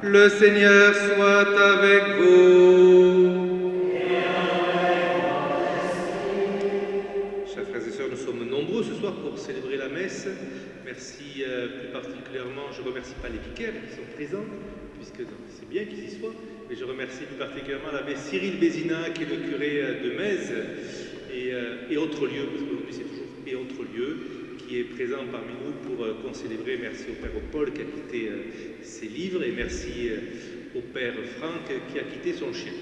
Le Seigneur soit avec vous. Chers frères et sœurs, nous sommes nombreux ce soir pour célébrer la messe. Merci plus particulièrement, je ne remercie pas les vicaires qui sont présents, puisque c'est bien qu'ils y soient, mais je remercie plus particulièrement l'abbé Cyril Bézina, qui est le curé de Metz et autres lieux, parce qu'aujourd'hui c'est toujours et autres lieux, qui est présent parmi nous pour concélébrer. Merci au Père Paul qui a quitté ses livres et merci au Père Franck qui a quitté son chien.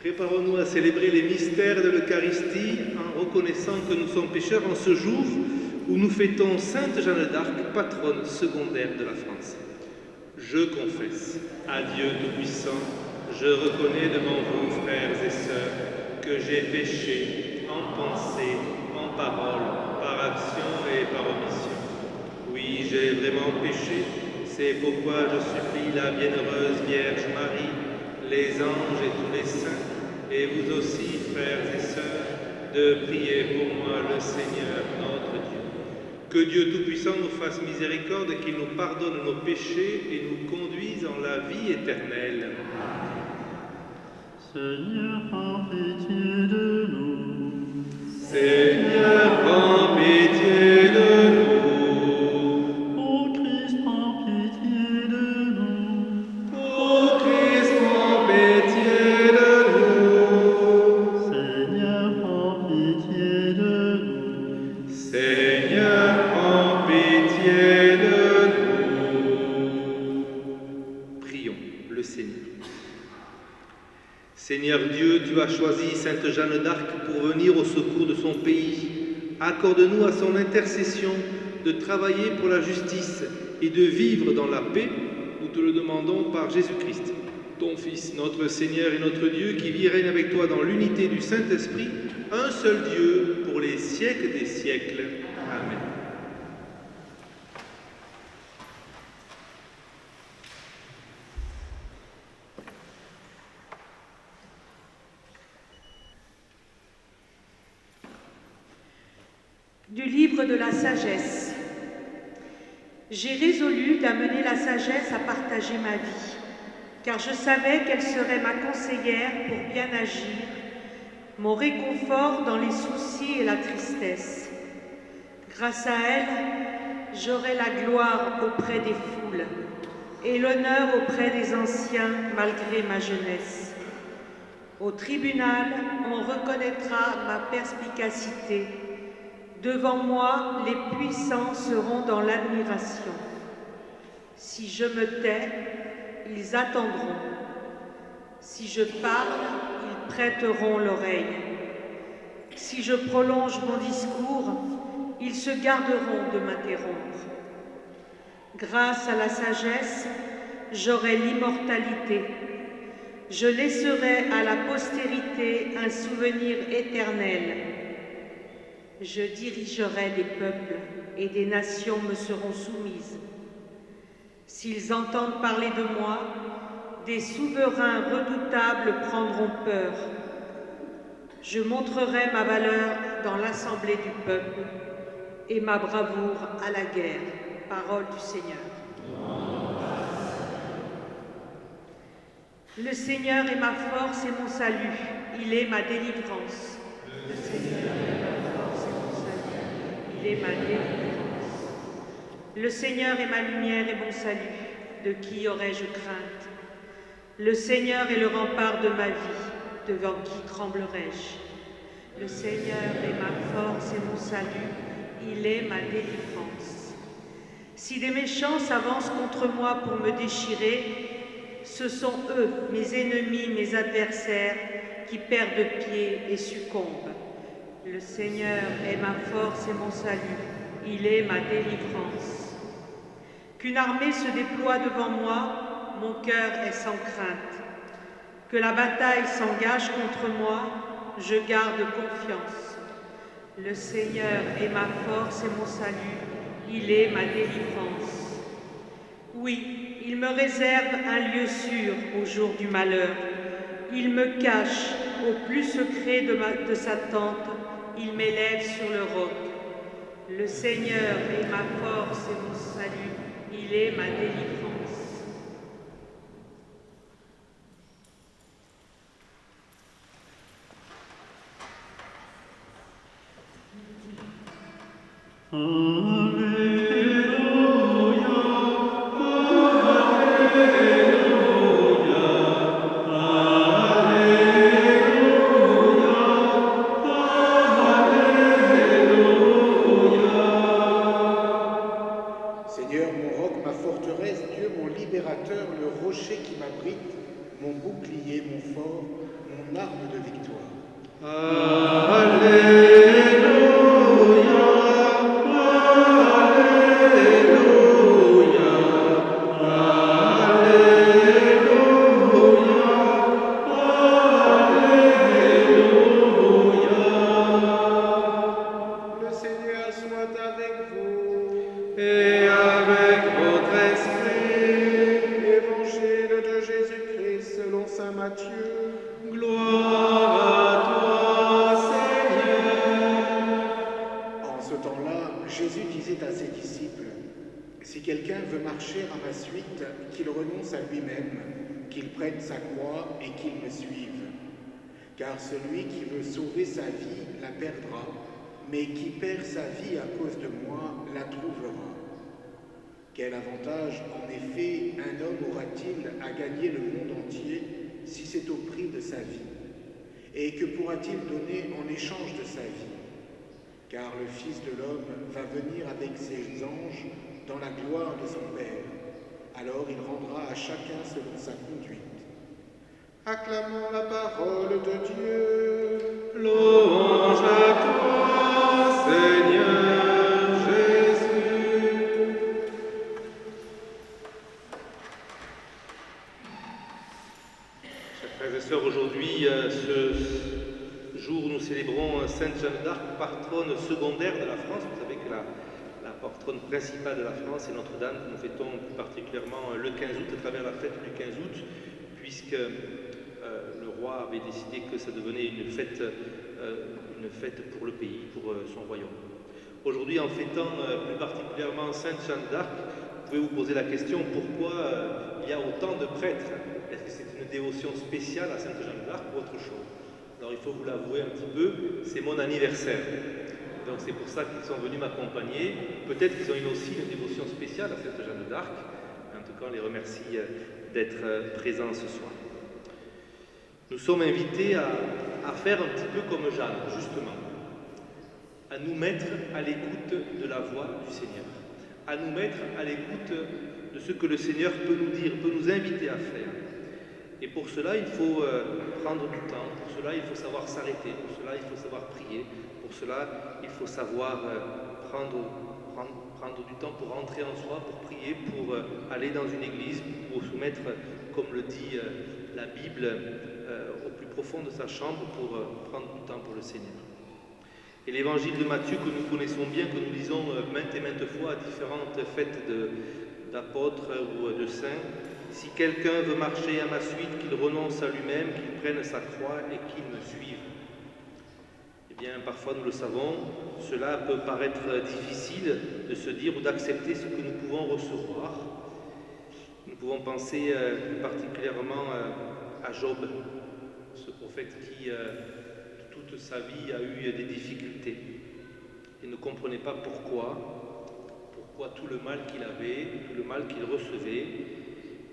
Préparons-nous à célébrer les mystères de l'Eucharistie en reconnaissant que nous sommes pécheurs en ce jour où nous fêtons Sainte Jeanne d'Arc, patronne secondaire de la France. Je confesse à Dieu Tout-Puissant, je reconnais devant vous, frères et sœurs, que j'ai péché en pensée, en parole, par action et par omission. Oui, j'ai vraiment péché. C'est pourquoi je supplie la bienheureuse Vierge Marie, les anges et tous les saints, et vous aussi, frères et sœurs, de prier pour moi le Seigneur notre Dieu. Que Dieu Tout-Puissant nous fasse miséricorde, qu'il nous pardonne nos péchés et nous conduise en la vie éternelle. Seigneur, prends pitié de nous. Seigneur, prends pitié de nous. Ô Christ, prends pitié de nous. Ô Christ, prends pitié de nous. Seigneur, prends pitié de nous. Seigneur, prends pitié de nous. Prions le Seigneur. Seigneur Dieu, tu as choisi Sainte Jeanne d'Arc pour venir au secours de son pays. Accorde-nous à son intercession de travailler pour la justice et de vivre dans la paix. Nous te le demandons par Jésus-Christ, ton Fils, notre Seigneur et notre Dieu, qui vit et règne avec toi dans l'unité du Saint-Esprit, un seul Dieu, pour les siècles des siècles. Amen. Du livre de la sagesse. J'ai résolu d'amener la sagesse à partager ma vie, car je savais qu'elle serait ma conseillère pour bien agir, mon réconfort dans les soucis et la tristesse. Grâce à elle, j'aurai la gloire auprès des foules et l'honneur auprès des anciens malgré ma jeunesse. Au tribunal, on reconnaîtra ma perspicacité. Devant moi, les puissants seront dans l'admiration. Si je me tais, ils attendront. Si je parle, ils prêteront l'oreille. Si je prolonge mon discours, ils se garderont de m'interrompre. Grâce à la sagesse, j'aurai l'immortalité. Je laisserai à la postérité un souvenir éternel. Je dirigerai des peuples et des nations me seront soumises. S'ils entendent parler de moi, des souverains redoutables prendront peur. Je montrerai ma valeur dans l'assemblée du peuple et ma bravoure à la guerre. Parole du Seigneur. Le Seigneur est ma force et mon salut, il est ma délivrance. Le Seigneur est ma force et mon salut, il est ma délivrance. Le Seigneur est ma lumière et mon salut, de qui aurais-je crainte? Le Seigneur est le rempart de ma vie, devant qui tremblerais-je? Le Seigneur est ma force et mon salut, il est ma délivrance. Si des méchants s'avancent contre moi pour me déchirer, ce sont eux, mes ennemis, mes adversaires, qui perdent pied et succombent. Le Seigneur est ma force et mon salut, il est ma délivrance. Qu'une armée se déploie devant moi, mon cœur est sans crainte. Que la bataille s'engage contre moi, je garde confiance. Le Seigneur est ma force et mon salut, il est ma délivrance. Oui, il me réserve un lieu sûr au jour du malheur. Il me cache au plus secret de sa tente. Il m'élève sur le roc. Le Seigneur est ma force et mon salut. Il est ma délivrance. Car celui qui veut sauver sa vie la perdra, mais qui perd sa vie à cause de moi la trouvera. Quel avantage, en effet, un homme aura-t-il à gagner le monde entier si c'est au prix de sa vie? Et que pourra-t-il donner en échange de sa vie? Car le Fils de l'homme va venir avec ses anges dans la gloire de son Père. Alors il rendra à chacun selon sa conduite. Acclamons la parole de Dieu. Louange à toi, Seigneur Jésus. Chers frères et sœurs, aujourd'hui, ce jour, nous célébrons Sainte Jeanne d'Arc, patronne secondaire de la France. Vous savez que la patronne principale de la France est Notre-Dame, que nous fêtons plus particulièrement le 15 août, à travers la fête du 15 août, puisque le roi avait décidé que ça devenait une fête pour le pays, pour son royaume. Aujourd'hui, en fêtant plus particulièrement Sainte Jeanne d'Arc, vous pouvez vous poser la question pourquoi il y a autant de prêtres. Est-ce que c'est une dévotion spéciale à Sainte Jeanne d'Arc ou autre chose? Alors il faut vous l'avouer un petit peu, c'est mon anniversaire. Donc c'est pour ça qu'ils sont venus m'accompagner. Peut-être qu'ils ont aussi une dévotion spéciale à Sainte Jeanne d'Arc. En tout cas, on les remercie d'être présents ce soir. Nous sommes invités à faire un petit peu comme Jeanne, justement, à nous mettre à l'écoute de la voix du Seigneur, à nous mettre à l'écoute de ce que le Seigneur peut nous dire, peut nous inviter à faire. Et pour cela, il faut prendre du temps, pour cela, il faut savoir s'arrêter, pour cela, il faut savoir prier, pour cela, il faut savoir prendre du temps pour rentrer en soi, pour prier, pour aller dans une église, pour se mettre, comme le dit la Bible, au plus profond de sa chambre, pour prendre du temps pour le Seigneur. Et l'évangile de Matthieu que nous connaissons bien, que nous lisons maintes et maintes fois à différentes fêtes d'apôtres ou de saints, si quelqu'un veut marcher à ma suite, qu'il renonce à lui-même, qu'il prenne sa croix et qu'il me suive. Eh bien, parfois, nous le savons, cela peut paraître difficile de se dire ou d'accepter ce que nous pouvons recevoir. Nous pouvons penser particulièrement à Job, ce prophète qui, toute sa vie, a eu des difficultés et ne comprenait pas pourquoi tout le mal qu'il avait, tout le mal qu'il recevait,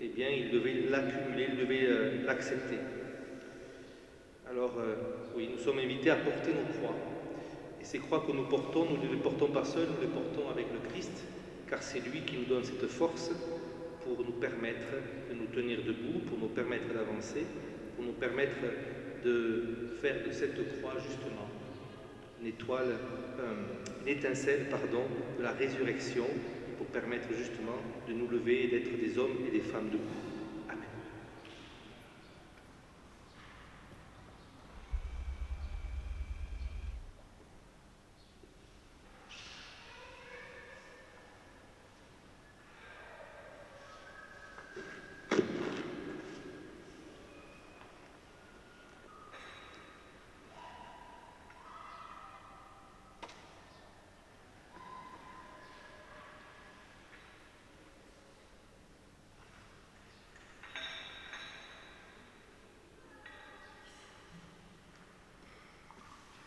eh bien, il devait l'accumuler, il devait l'accepter. Alors, oui, nous sommes invités à porter nos croix. Et ces croix que nous portons, nous ne les portons pas seuls, nous les portons avec le Christ, car c'est lui qui nous donne cette force pour nous permettre de nous tenir debout, pour nous permettre d'avancer, pour nous permettre de faire de cette croix, justement, une étincelle de la résurrection, pour permettre justement de nous lever et d'être des hommes et des femmes debout. Amen.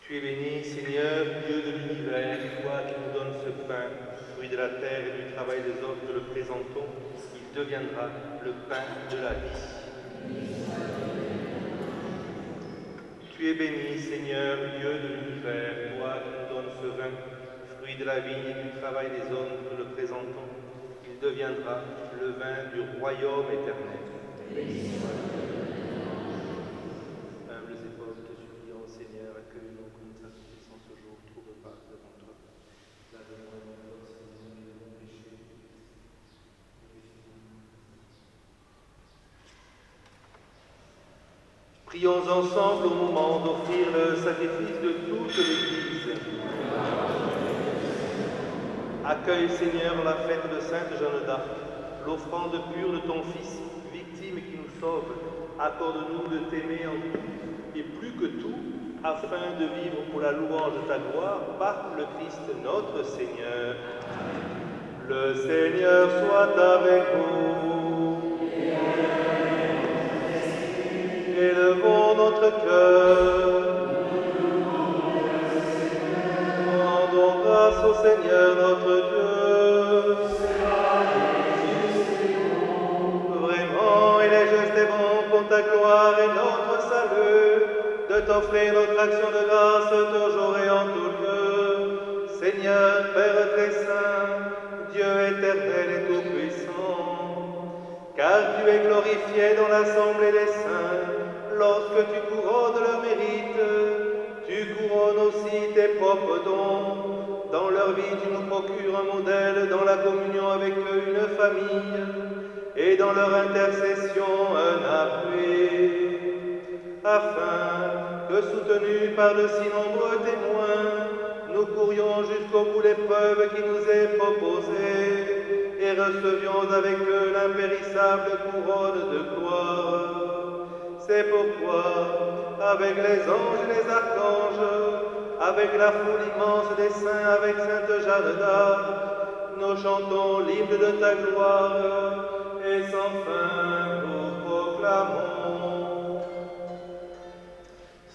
Tu es béni, Seigneur, Dieu de l'univers, toi qui nous donnes ce pain, fruit de la terre et du travail des hommes, que le présentons, il deviendra le pain de la vie. Tu es béni, Seigneur, Dieu de l'univers, toi qui nous donnes ce vin, fruit de la vigne et du travail des hommes, que le présentons, il deviendra le vin du royaume éternel. Humbles et pauvres, te supplions, Seigneur, accueille-nous comme ta puissance ce jour, trouve pas devant toi. Lave-nous et notre Seigneur, et nos péchés. Prions ensemble au moment d'offrir le sacrifice de toute l'Église. Accueille, Seigneur, la fête de Sainte Jeanne d'Arc, l'offrande pure de ton Fils, victime qui nous sauve. Accorde-nous de t'aimer en tout et plus que tout, afin de vivre pour la louange de ta gloire par le Christ notre Seigneur. Le Seigneur soit avec vous. Élevons notre cœur. Rendons grâce au Seigneur notre Dieu. Vraiment, il est juste et bon pour ta gloire et notre salut, de t'offrir notre action de grâce toujours et en tout lieu. Seigneur, Père très saint, Dieu éternel et tout-puissant, car tu es glorifié dans l'assemblée des saints, lorsque tu couronnes leur mérite, tu couronnes aussi tes propres dons. Dans leur vie, tu nous procures un modèle, dans la communion avec eux, une famille, et dans leur intercession, un appui, afin que, soutenus par de si nombreux témoins, nous courions jusqu'au bout l'épreuve qui nous est proposée, et recevions avec eux l'impérissable couronne de gloire. C'est pourquoi, avec les anges et les archanges, avec la foule immense des saints, avec Sainte Jeanne d'Arc, nous chantons l'hymne de ta gloire, et sans fin nous proclamons.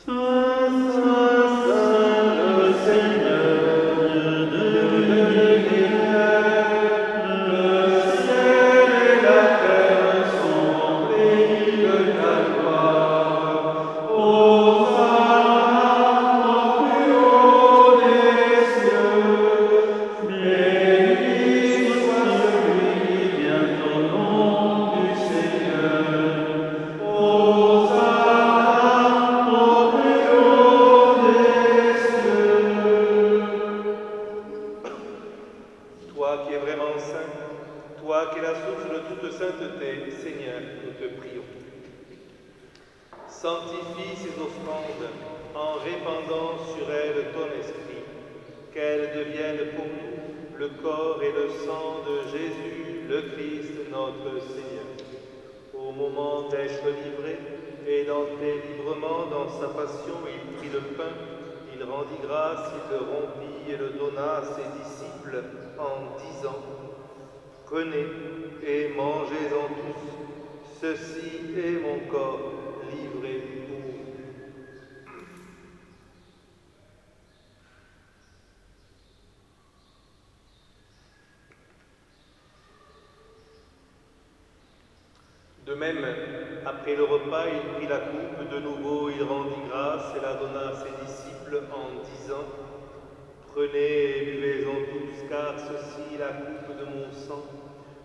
Saint, Saint, Saint, le Seigneur, Dieu de l'univers, le ciel et la terre sont remplis de ta gloire. Hosanna au plus haut des cieux, béni soit celui qui vient au Sanctifie ces offrandes en répandant sur elles ton esprit, qu'elles deviennent pour nous le corps et le sang de Jésus, le Christ, notre Seigneur. Au moment d'être livré et d'entrer librement dans sa passion, il prit le pain, il rendit grâce, il le rompit et le donna à ses disciples en disant: Prenez et mangez-en tous, ceci est mon corps livré pour vous. De même, après le repas, il prit la coupe, de nouveau il rendit grâce et la donna à ses disciples en disant: Prenez et buvez-en tous, car ceci est la coupe de mon sang,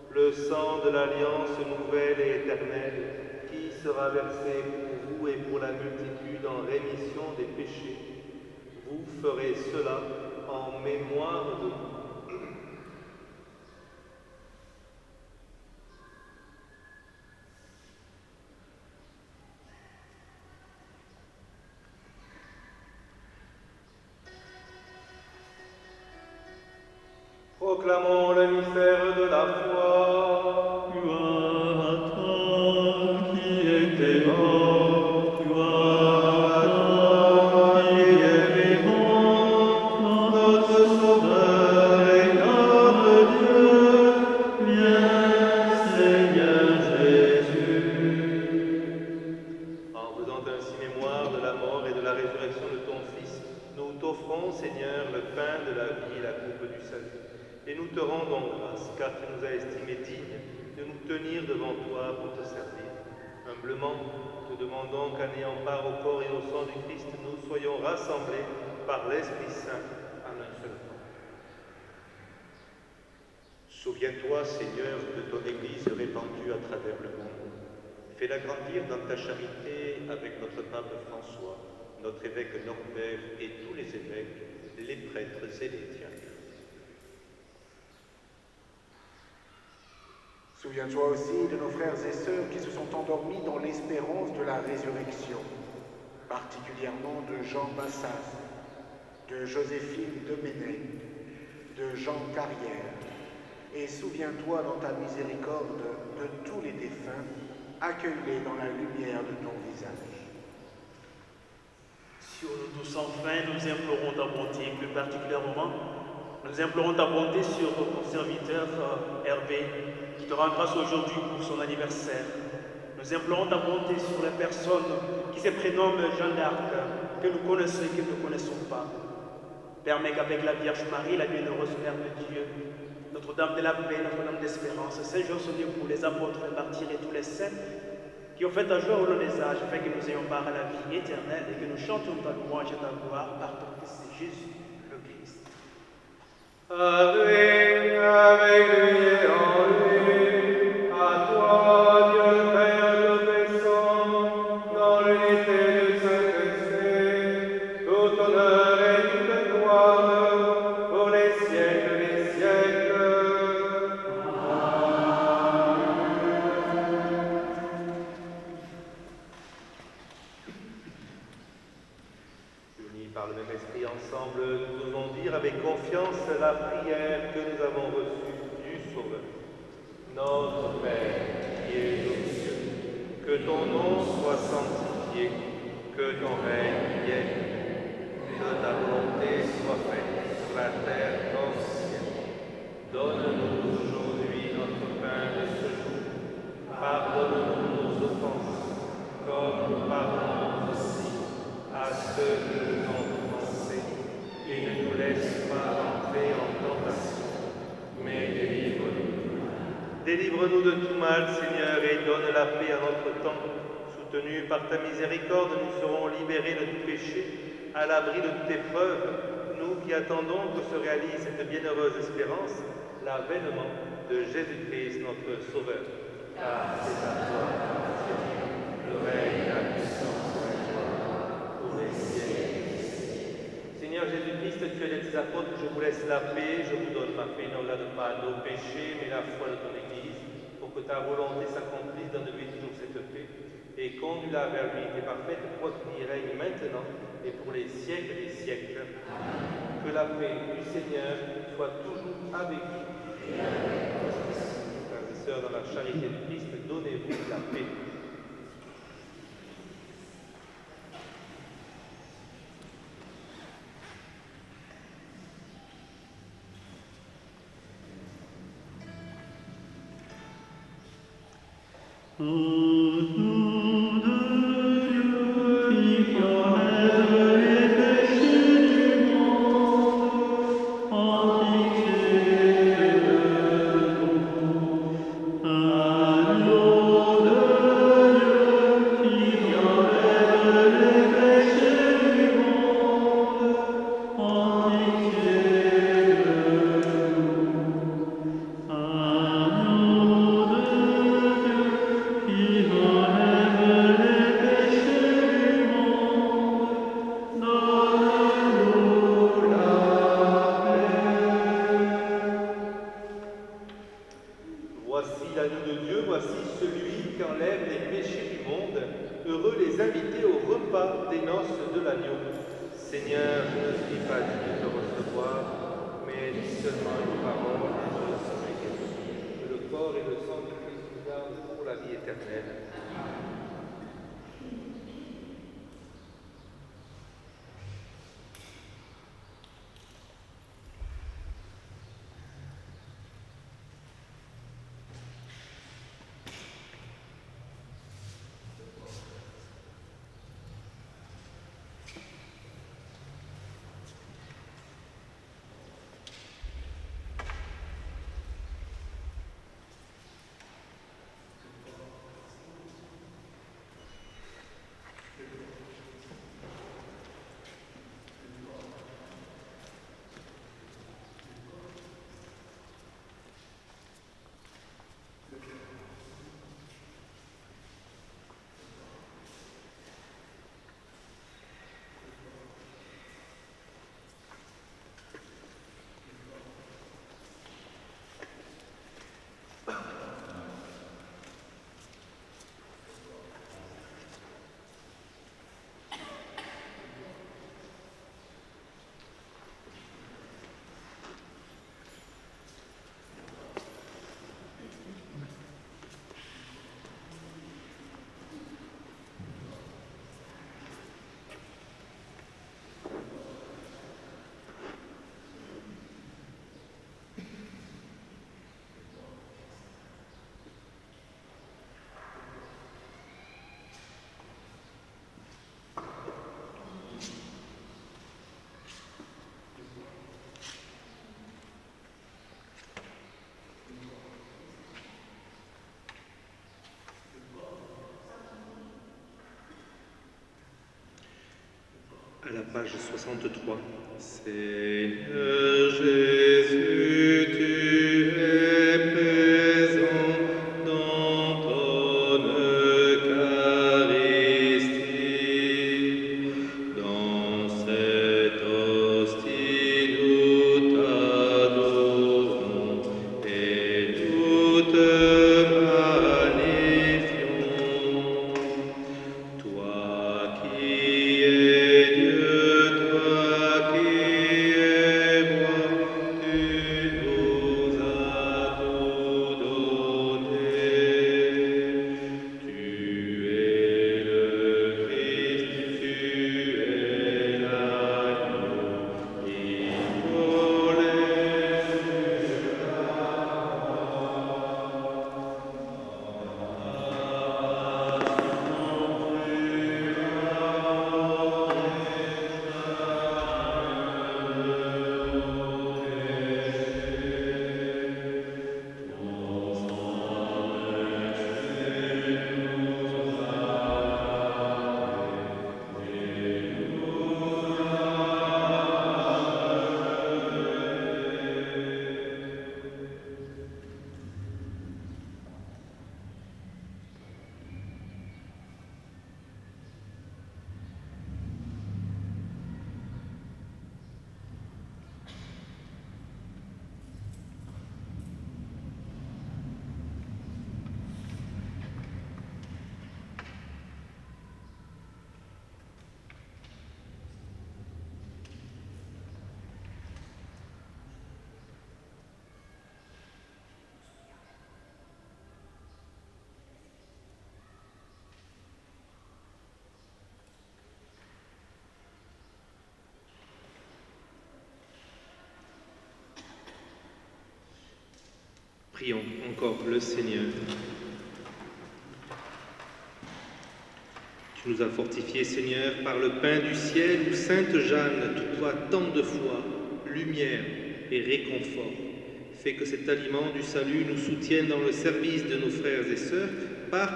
le sang de l'alliance nouvelle et éternelle, qui sera versé pour vous et pour la multitude en rémission des péchés. Vous ferez cela en mémoire de moi. Proclamons le mystère de la foi. Gloire à toi qui étais mort, gloire à toi qui es vivant, notre Sauveur et notre Dieu. Viens, Seigneur Jésus. En faisant ainsi mémoire de la mort et de la résurrection de ton Fils, nous t'offrons, Seigneur, le pain de la vie et la coupe du salut. Et nous te rendons grâce, car tu nous as estimés dignes de nous tenir devant toi pour te servir. Humblement, te demandons qu'en ayant part au corps et au sang du Christ, nous soyons rassemblés par l'Esprit Saint en un seul corps. Souviens-toi, Seigneur, de ton Église répandue à travers le monde. Fais-la grandir dans ta charité avec notre pape François, notre évêque Norbert et tous les évêques, les prêtres et les diacres. Souviens-toi aussi de nos frères et sœurs qui se sont endormis dans l'espérance de la résurrection, particulièrement de Jean Bassas, de Joséphine Demenay, de Jean Carrière, et souviens-toi dans ta miséricorde de tous les défunts, accueille-les dans la lumière de ton visage. Sur nous tous enfin, nous implorons ta bonté, plus particulièrement, nous implorons ta bonté sur ton serviteur Hervé, qui te rend grâce aujourd'hui pour son anniversaire. Nous implorons ta bonté sur les personnes qui se prénomment Jeanne d'Arc, que nous connaissons et que nous ne connaissons pas. Permets qu'avec la Vierge Marie, la bienheureuse Mère de Dieu, Notre-Dame de la Paix, Notre-Dame d'Espérance, Saint Jean son époux, les apôtres, les martyrs et tous les saints, qui ont fait ta joie au long des âges, afin que nous ayons part à la vie éternelle et que nous chantions ta louange et ta gloire par ton Fils Jésus, le Christ. Avec lui et en lui, à toi, Dieu le Père Tout-Puissant, dans l'unité du Saint-Esprit, tout honneur et toute gloire, pour les siècles des siècles. Unis par le même esprit ensemble, nous devons dire avec confiance la prière que nous avons reçue du Sauveur. Notre Père, qui es aux cieux, que ton nom soit sanctifié, que ton règne vienne, que ta volonté soit faite sur la terre comme au ciel. Donne-nous aujourd'hui notre pain de ce jour. Pardonne-nous nos offenses, comme nous pardonnons aussi à ceux qui nous ont offensés. Et ne nous laisse pas entrer en tentation, mais délivre-nous. Délivre-nous de tout mal, Seigneur, et donne la paix à notre temps. Soutenus par ta miséricorde, nous serons libérés de tout péché, à l'abri de toute épreuve, nous qui attendons que se réalise cette bienheureuse espérance, l'avènement de Jésus-Christ, notre Sauveur. Car c'est à toi, Seigneur, le règne, la puissance et la gloire, pour les siècles. Seigneur Jésus-Christ, tu as dit à tes apôtres, je vous laisse la paix, je vous donne ma paix, ne regarde pas nos péchés, mais la foi de ton Église, pour que ta volonté s'accomplisse, donne-lui toujours cette paix, et conduis-la vers l'unité parfaite pour qui règne maintenant et pour les siècles des siècles. Que la paix du Seigneur soit toujours avec vous. Frères et sœurs, dans la charité du Christ, donnez-vous la paix. Au nom de Dieu qui enlève les péchés du monde, en pitié de nous. Agneau de Dieu qui enlève les péchés du monde, en pitié de nous. Agneau de Dieu qui enlève les péchés du monde, donne-nous la paix. Voici l'agneau de Dieu, voici celui qui enlève les péchés du monde. Heureux les invités au repas des noces de l'agneau. Seigneur, je ne suis pas digne de te recevoir, mais dis seulement une parole et je serai guéri. Que le corps et le sang du Christ nous gardent pour la vie éternelle. À la page 63. Seigneur Jésus, tu es présent dans ton Eucharistie. Dans cette hostie, nous t'adorons et nous te magnifions. Toi qui es Dieu, toi qui es roi, tu Prions encore le Seigneur. Tu nous as fortifiés, Seigneur, par le pain du ciel où Sainte Jeanne, toi tant de foi, lumière et réconfort. Fais que cet aliment du salut nous soutienne dans le service de nos frères et sœurs par